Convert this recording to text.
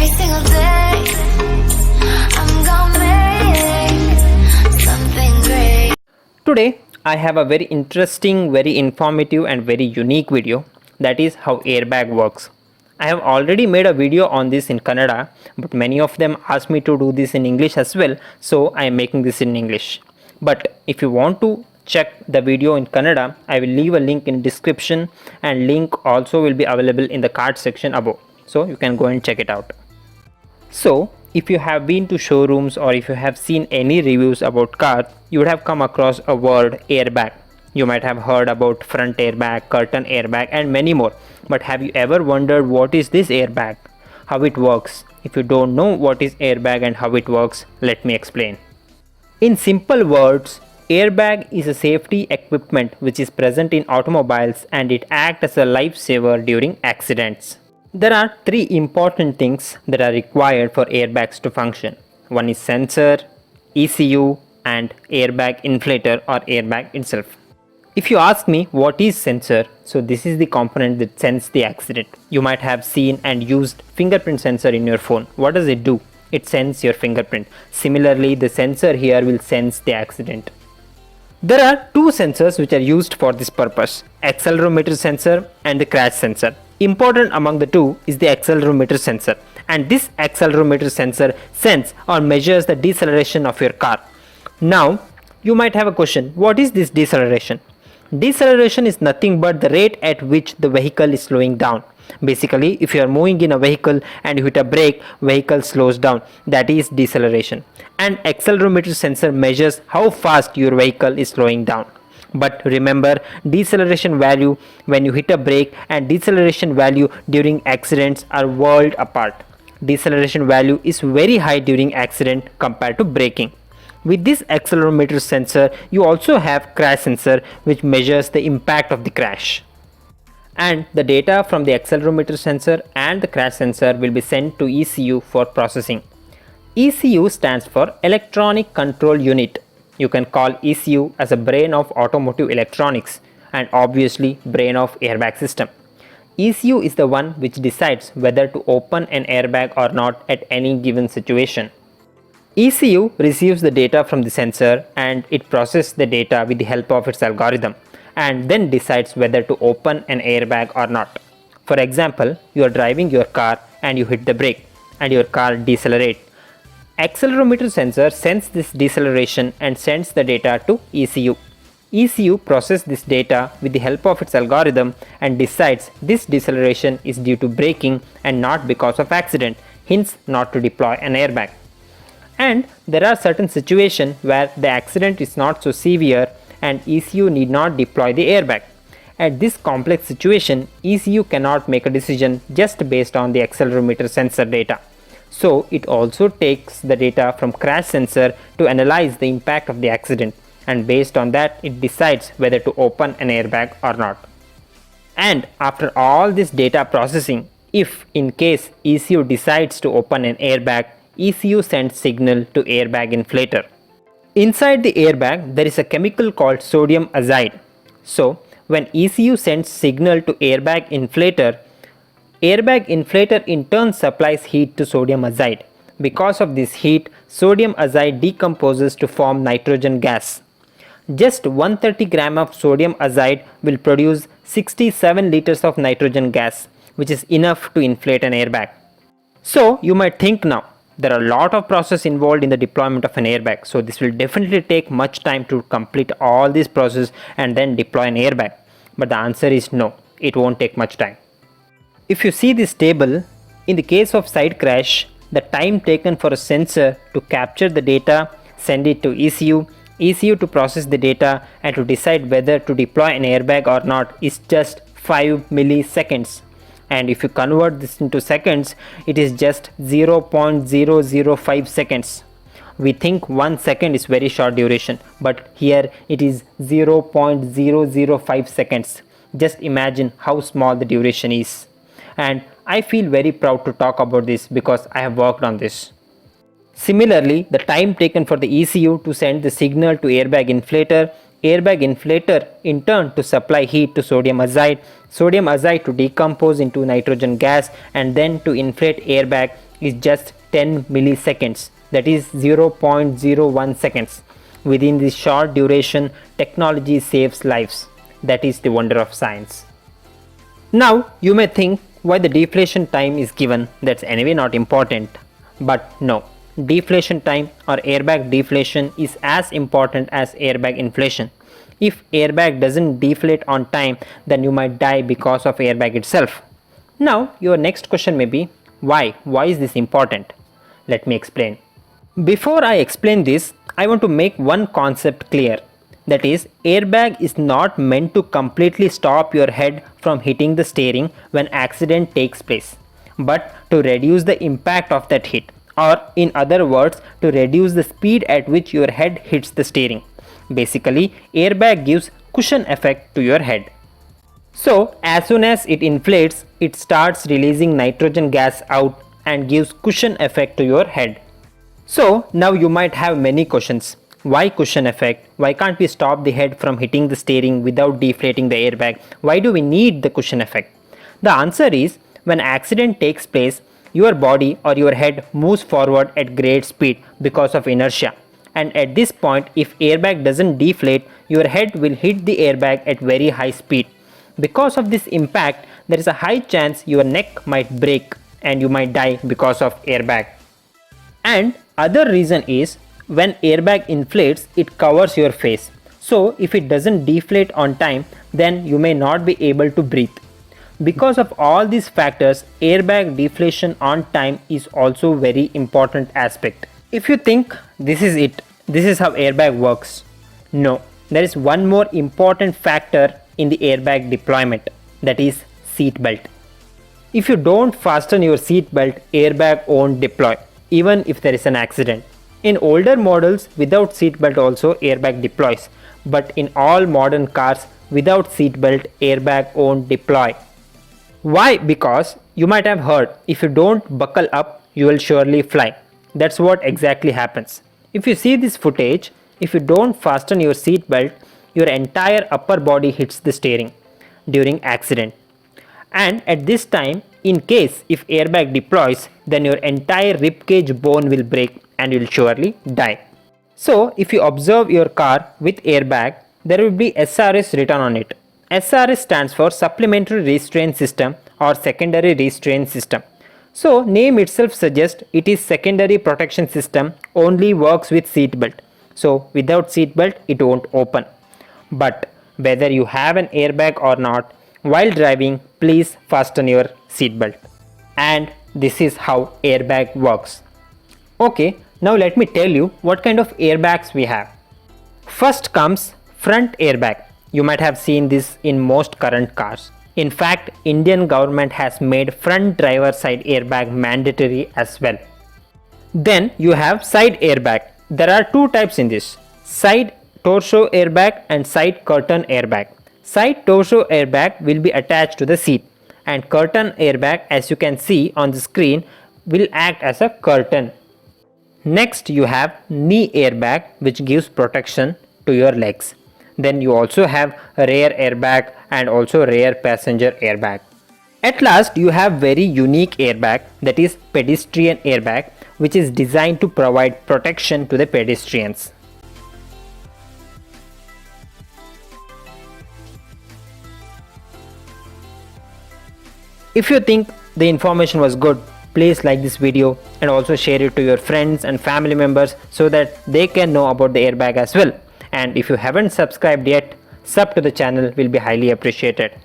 every single day. I'm gonna make something great. Today I have a very interesting, very informative and very unique video, that is how airbag works. I have already made a video on this in Kannada, but many of them asked me to do this in English as well, so I am making this in English. But if you want to check the video in Kannada, I will leave a link in description, and link also will be available in the card section above, so you can go and check it out. So if you have been to showrooms or if you have seen any reviews about cars, you would have come across a word airbag. You might have heard about front airbag, curtain airbag and many more. But have you ever wondered what is this airbag? How it works? If you don't know what is airbag and how it works, let me explain. In simple words, airbag is a safety equipment which is present in automobiles, and it acts as a lifesaver during accidents. There are three important things that are required for airbags to function. One is sensor, ECU and airbag inflator or airbag itself. If you ask me what is sensor, so this is the component that senses the accident. You might have seen and used fingerprint sensor in your phone. What does it do? It senses your fingerprint. Similarly, the sensor here will sense the accident. There are two sensors which are used for this purpose: accelerometer sensor and the crash sensor. Important among the two is the accelerometer sensor, and this accelerometer sensor senses or measures the deceleration of your car. Now you might have a question, what is this deceleration? Deceleration is nothing but the rate at which the vehicle is slowing down. Basically, if you are moving in a vehicle and you hit a brake, vehicle slows down. That is deceleration. And accelerometer sensor measures how fast your vehicle is slowing down. But remember, deceleration value when you hit a brake and deceleration value during accidents are world apart. Deceleration value is very high during accident compared to braking. With this accelerometer sensor, you also have crash sensor which measures the impact of the crash. And the data from the accelerometer sensor and the crash sensor will be sent to ECU for processing. ECU stands for Electronic Control Unit. You can call ECU as a brain of automotive electronics and obviously brain of airbag system. ECU is the one which decides whether to open an airbag or not at any given situation. ECU receives the data from the sensor and it processes the data with the help of its algorithm, and then decides whether to open an airbag or not. For example, you are driving your car and you hit the brake and your car decelerates. Accelerometer sensor senses this deceleration and sends the data to ECU. ECU processes this data with the help of its algorithm and decides this deceleration is due to braking and not because of accident, hence not to deploy an airbag. And there are certain situations where the accident is not so severe and ECU need not deploy the airbag. At this complex situation, ECU cannot make a decision just based on the accelerometer sensor data. So it also takes the data from crash sensor to analyze the impact of the accident, and based on that it decides whether to open an airbag or not. And after all this data processing, if in case ECU decides to open an airbag, ECU sends signal to airbag inflator. Inside the airbag there is a chemical called sodium azide. So when ECU sends signal to airbag inflator in turn supplies heat to sodium azide. Because of this heat, sodium azide decomposes to form nitrogen gas. Just 130 gram of sodium azide will produce 67 liters of nitrogen gas, which is enough to inflate an airbag. So you might think now, there are a lot of process involved in the deployment of an airbag, so this will definitely take much time to complete all this process and then deploy an airbag. But the answer is no, it won't take much time. If you see this table, in the case of side crash, the time taken for a sensor to capture the data, send it to ECU to process the data and to decide whether to deploy an airbag or not is just 5 milliseconds. And if you convert this into seconds, it is just 0.005 seconds. We think 1 second is very short duration, but here it is 0.005 seconds. Just imagine how small the duration is. And I feel very proud to talk about this because I have worked on this. Similarly, the time taken for the ECU to send the signal to airbag inflator in turn to supply heat to sodium azide to decompose into nitrogen gas and then to inflate airbag is just 10 milliseconds, that is 0.01 seconds. Within this short duration, technology saves lives. That is the wonder of science. Now you may think why the deflation time is given, that's anyway not important. But no, deflation time or airbag deflation is as important as airbag inflation. If airbag doesn't deflate on time, then you might die because of airbag itself. Now your next question may be, why? Why is this important? Let me explain. Before I explain this, I want to make one concept clear. That is, airbag is not meant to completely stop your head from hitting the steering when accident takes place, but to reduce the impact of that hit, or in other words, to reduce the speed at which your head hits the steering. Basically, airbag gives cushion effect to your head. So as soon as it inflates, it starts releasing nitrogen gas out and gives cushion effect to your head. So now you might have many questions. Why cushion effect? Why can't we stop the head from hitting the steering without deflating the airbag? Why do we need the cushion effect? The answer is, when accident takes place, your body or your head moves forward at great speed because of inertia. And at this point, if airbag doesn't deflate, your head will hit the airbag at very high speed. Because of this impact, there is a high chance your neck might break and you might die because of airbag. And other reason is, when airbag inflates, it covers your face. So if it doesn't deflate on time, then you may not be able to breathe. Because of all these factors, airbag deflation on time is also very important aspect. If you think this is it, this is how airbag works. No, there is one more important factor in the airbag deployment, that is seat belt. If you don't fasten your seat belt, airbag won't deploy, even if there is an accident. In older models, without seat belt also airbag deploys, but in all modern cars, without seat belt, airbag won't deploy. Why? Because you might have heard, if you don't buckle up, you will surely fly. That's what exactly happens. If you see this footage, if you don't fasten your seat belt, your entire upper body hits the steering during accident. And at this time, in case if airbag deploys, then your entire ribcage bone will break and you will surely die. So if you observe your car with airbag, there will be SRS written on it. SRS stands for Supplementary Restraint System or Secondary Restraint System. So name itself suggests it is secondary protection system, only works with seat belt. So without seat belt, it won't open. But whether you have an airbag or not, while driving, please fasten your seat belt. And this is how airbag works. Okay, now let me tell you what kind of airbags we have. First comes front airbag. You might have seen this in most current cars. In fact, Indian government has made front driver side airbag mandatory as well. Then you have side airbag. There are two types in this: side torso airbag and side curtain airbag. Side torso airbag will be attached to the seat, and curtain airbag, as you can see on the screen, will act as a curtain. Next you have knee airbag, which gives protection to your legs. Then you also have rear airbag and also rear passenger airbag. At last you have very unique airbag, that is pedestrian airbag, which is designed to provide protection to the pedestrians. If you think the information was good, please like this video and also share it to your friends and family members so that they can know about the airbag as well. And if you haven't subscribed yet, sub to the channel will be highly appreciated.